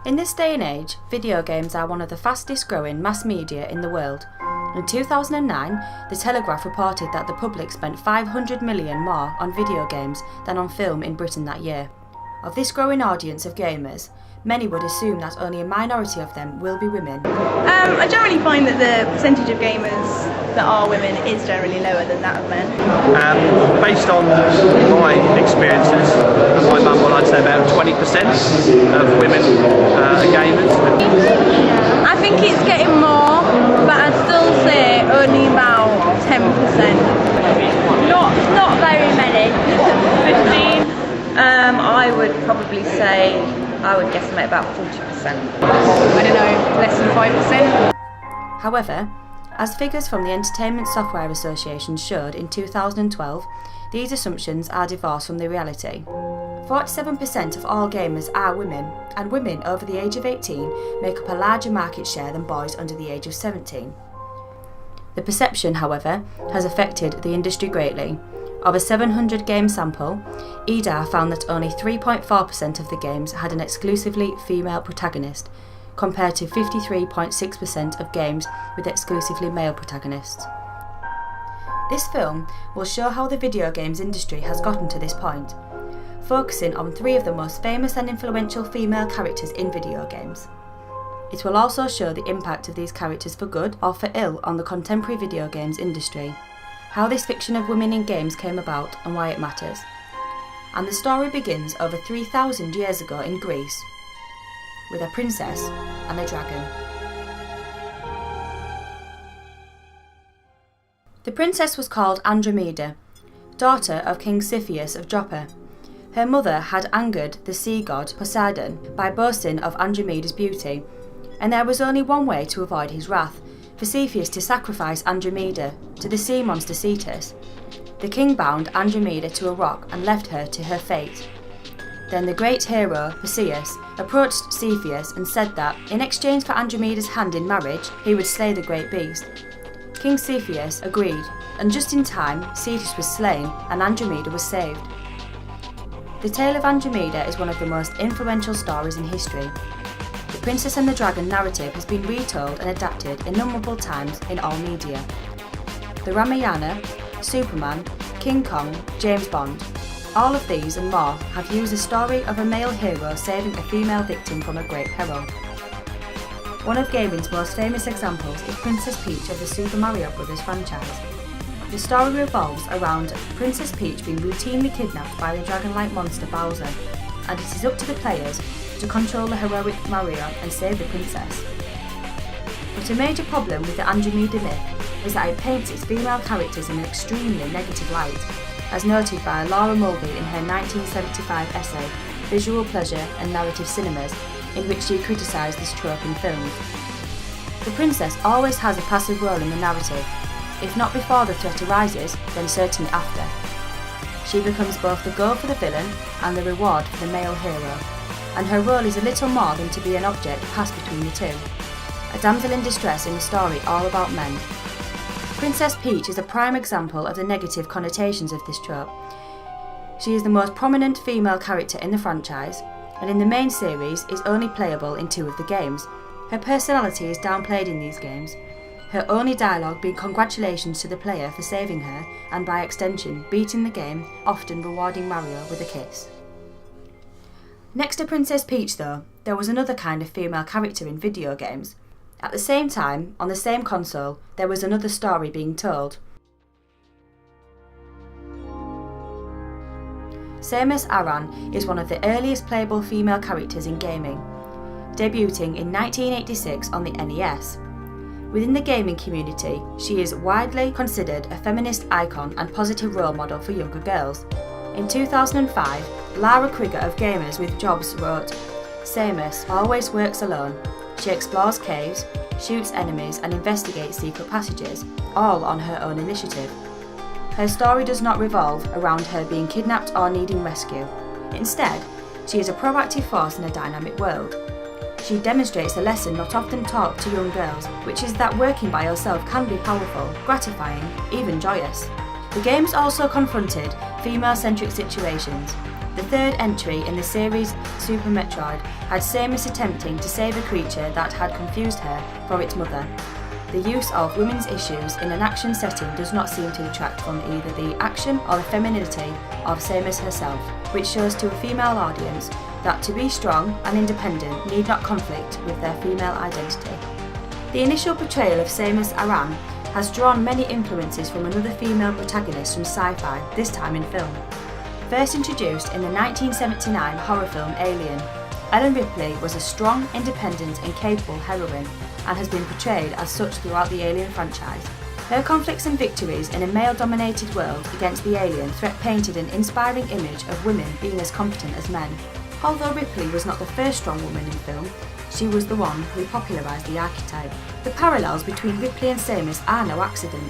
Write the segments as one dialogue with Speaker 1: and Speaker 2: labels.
Speaker 1: In this day and age, video games are one of the fastest growing mass media in the world. In 2009, The Telegraph reported that the public spent 500 million more on video games than on film in Britain that year. Of this growing audience of gamers, many would assume that only a minority of them will be women.
Speaker 2: I generally find that the percentage of gamers that are women is generally lower than that of men.
Speaker 3: Based on my experiences and my mum, well, I'd say about 20% of women are gamers.
Speaker 2: I think it's getting more, but I'd still say only about 10%. Not very many. 15. I would probably say, I would guesstimate about 40%. I don't know, less than 5%.
Speaker 1: However, as figures from the Entertainment Software Association showed in 2012, these assumptions are divorced from the reality. 47% of all gamers are women, and women over the age of 18 make up a larger market share than boys under the age of 17. The perception, however, has affected the industry greatly. Of a 700 game sample, EDA found that only 3.4% of the games had an exclusively female protagonist, compared to 53.6% of games with exclusively male protagonists. This film will show how the video games industry has gotten to this point, focusing on 3 of the most famous and influential female characters in video games. It will also show the impact of these characters for good or for ill on the contemporary video games industry, how this fiction of women in games came about and why it matters. And the story begins over 3,000 years ago in Greece, with a princess and a dragon. The princess was called Andromeda, daughter of King Cepheus of Joppa. Her mother had angered the sea god Poseidon by boasting of Andromeda's beauty, and there was only one way to avoid his wrath, for Cepheus to sacrifice Andromeda to the sea monster Cetus. The king bound Andromeda to a rock and left her to her fate. Then the great hero, Perseus, approached Cepheus and said that, in exchange for Andromeda's hand in marriage, he would slay the great beast. King Cepheus agreed, and just in time, Cetus was slain and Andromeda was saved. The tale of Andromeda is one of the most influential stories in history. The Princess and the Dragon narrative has been retold and adapted innumerable times in all media. The Ramayana, Superman, King Kong, James Bond, all of these and more have used the story of a male hero saving a female victim from a great peril. One of gaming's most famous examples is Princess Peach of the Super Mario Bros. Franchise. The story revolves around Princess Peach being routinely kidnapped by the dragon-like monster Bowser, and it is up to the players to control the heroic Mario and save the princess. But a major problem with the Andromeda myth is that it paints its female characters in an extremely negative light, as noted by Laura Mulvey in her 1975 essay, Visual Pleasure and Narrative Cinemas, in which she criticised this trope in films. The princess always has a passive role in the narrative. If not before the threat arises, then certainly after. She becomes both the goal for the villain and the reward for the male hero, and her role is a little more than to be an object passed between the two. A damsel in distress in a story all about men. Princess Peach is a prime example of the negative connotations of this trope. She is the most prominent female character in the franchise, and in the main series is only playable in 2 of the games. Her personality is downplayed in these games, her only dialogue being congratulations to the player for saving her and by extension beating the game, often rewarding Mario with a kiss. Next to Princess Peach though, there was another kind of female character in video games. At the same time, on the same console, there was another story being told. Samus Aran is one of the earliest playable female characters in gaming, debuting in 1986 on the NES. Within the gaming community, she is widely considered a feminist icon and positive role model for younger girls. In 2005, Lara Krieger of Gamers with Jobs wrote, "Samus always works alone. She explores caves, shoots enemies and investigates secret passages, all on her own initiative. Her story does not revolve around her being kidnapped or needing rescue. Instead, she is a proactive force in a dynamic world. She demonstrates a lesson not often taught to young girls, which is that working by yourself can be powerful, gratifying, even joyous. The games also confronted female-centric situations. The third entry in the series, Super Metroid, had Samus attempting to save a creature that had confused her for its mother. The use of women's issues in an action setting does not seem to detract from either the action or the femininity of Samus herself, which shows to a female audience that to be strong and independent need not conflict with their female identity. The initial portrayal of Samus Aran has drawn many influences from another female protagonist from sci-fi, this time in film. First introduced in the 1979 horror film Alien, Ellen Ripley was a strong, independent and capable heroine and has been portrayed as such throughout the Alien franchise. Her conflicts and victories in a male-dominated world against the alien threat painted an inspiring image of women being as competent as men. Although Ripley was not the first strong woman in film, she was the one who popularised the archetype. The parallels between Ripley and Samus are no accident.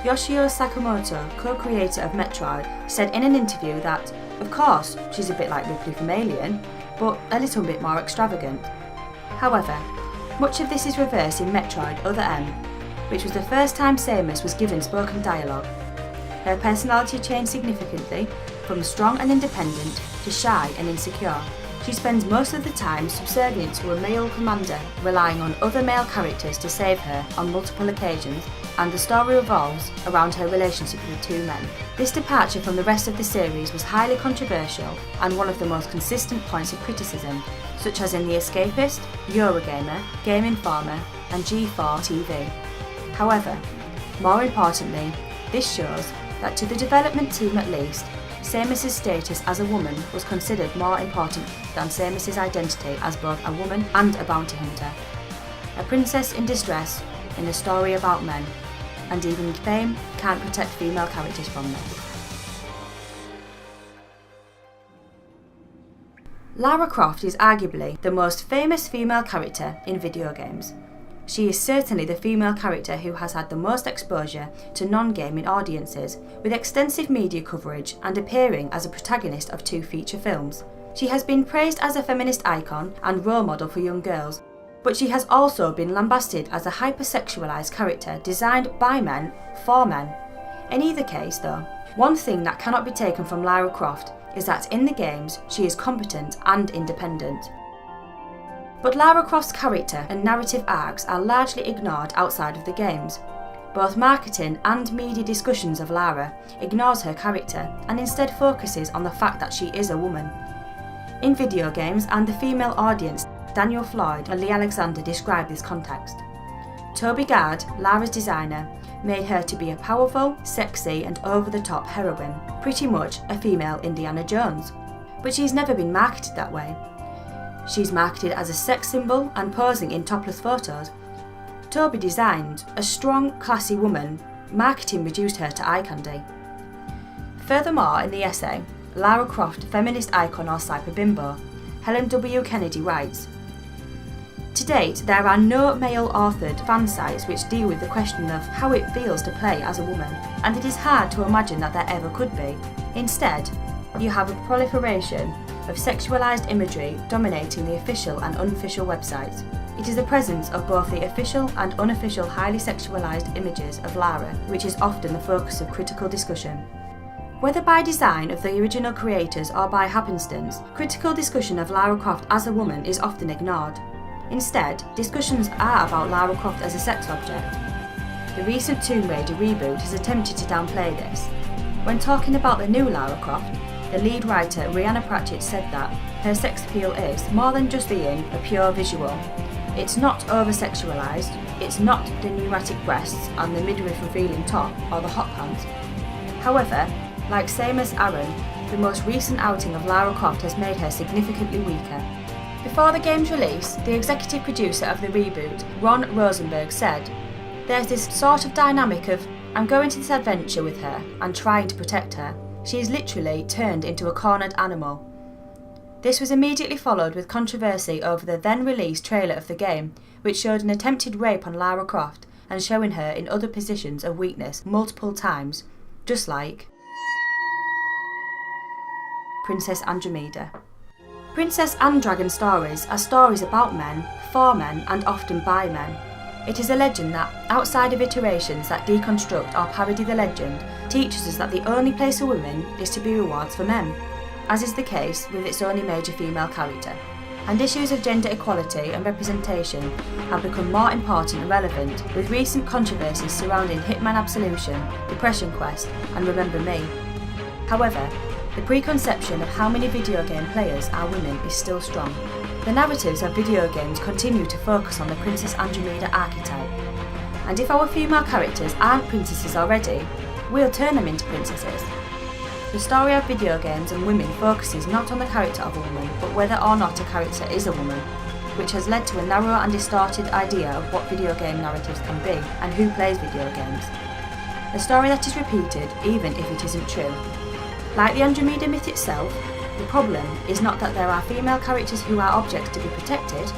Speaker 1: Yoshio Sakamoto, co-creator of Metroid, said in an interview that, of course, she's a bit like Ripley from Alien, but a little bit more extravagant. However, much of this is reversed in Metroid Other M, which was the first time Samus was given spoken dialogue. Her personality changed significantly, from strong and independent to shy and insecure. She spends most of the time subservient to a male commander, relying on other male characters to save her on multiple occasions, and the story revolves around her relationship with two men. This departure from the rest of the series was highly controversial and one of the most consistent points of criticism, such as in The Escapist, Eurogamer, Game Informer, and G4 TV. However, more importantly, this shows that to the development team at least, Samus's status as a woman was considered more important than Samus's identity as both a woman and a bounty hunter. A princess in distress in a story about men, and even fame can't protect female characters from them. Lara Croft is arguably the most famous female character in video games. She is certainly the female character who has had the most exposure to non-gaming audiences, with extensive media coverage and appearing as a protagonist of 2 feature films. She has been praised as a feminist icon and role model for young girls, but she has also been lambasted as a hypersexualised character designed by men for men. In either case though, one thing that cannot be taken from Lara Croft is that in the games she is competent and independent. But Lara Croft's character and narrative arcs are largely ignored outside of the games. Both marketing and media discussions of Lara ignores her character and instead focuses on the fact that she is a woman. In video games and the female audience, Daniel Floyd and Lee Alexander describe this context. Toby Gard, Lara's designer, made her to be a powerful, sexy and over-the-top heroine, pretty much a female Indiana Jones. But she's never been marketed that way. She's marketed as a sex symbol and posing in topless photos. Toby designed a strong, classy woman. Marketing reduced her to eye candy. Furthermore, in the essay, Lara Croft, Feminist Icon or Cyber Bimbo, Helen W. Kennedy writes, "To date, there are no male-authored fan sites which deal with the question of how it feels to play as a woman, and it is hard to imagine that there ever could be. Instead, you have a proliferation of sexualised imagery dominating the official and unofficial websites. It is the presence of both the official and unofficial highly sexualised images of Lara which is often the focus of critical discussion. Whether by design of the original creators or by happenstance, critical discussion of Lara Croft as a woman is often ignored. Instead, discussions are about Lara Croft as a sex object. The recent Tomb Raider reboot has attempted to downplay this. When talking about the new Lara Croft, the lead writer Rhianna Pratchett said that her sex appeal is more than just being a pure visual. It's not over-sexualised, it's not the pneumatic breasts and the midriff revealing top or the hot pants. However, like Samus Aran, the most recent outing of Lara Croft has made her significantly weaker. Before the game's release, the executive producer of the reboot, Ron Rosenberg, said, "There's this sort of dynamic of, I'm going to this adventure with her and trying to protect her. She is literally turned into a cornered animal." This was immediately followed with controversy over the then-released trailer of the game, which showed an attempted rape on Lara Croft and showing her in other positions of weakness multiple times, just like Princess Andromeda. Princess and Dragon stories are stories about men, for men and often by men. It is a legend that, outside of iterations that deconstruct or parody the legend, teaches us that the only place for women is to be rewards for men, as is the case with its only major female character. And issues of gender equality and representation have become more important and relevant with recent controversies surrounding Hitman Absolution, Depression Quest and Remember Me. However, the preconception of how many video game players are women is still strong. The narratives of video games continue to focus on the Princess Andromeda archetype, and if our female characters aren't princesses already, we'll turn them into princesses. The story of video games and women focuses not on the character of a woman, but whether or not a character is a woman, which has led to a narrow and distorted idea of what video game narratives can be and who plays video games. A story that is repeated even if it isn't true. Like the Andromeda myth itself, the problem is not that there are female characters who are objects to be protected,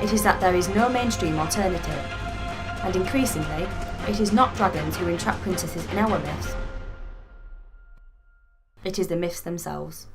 Speaker 1: it is that there is no mainstream alternative. And increasingly, it is not dragons who entrap princesses in our myths. It is the myths themselves.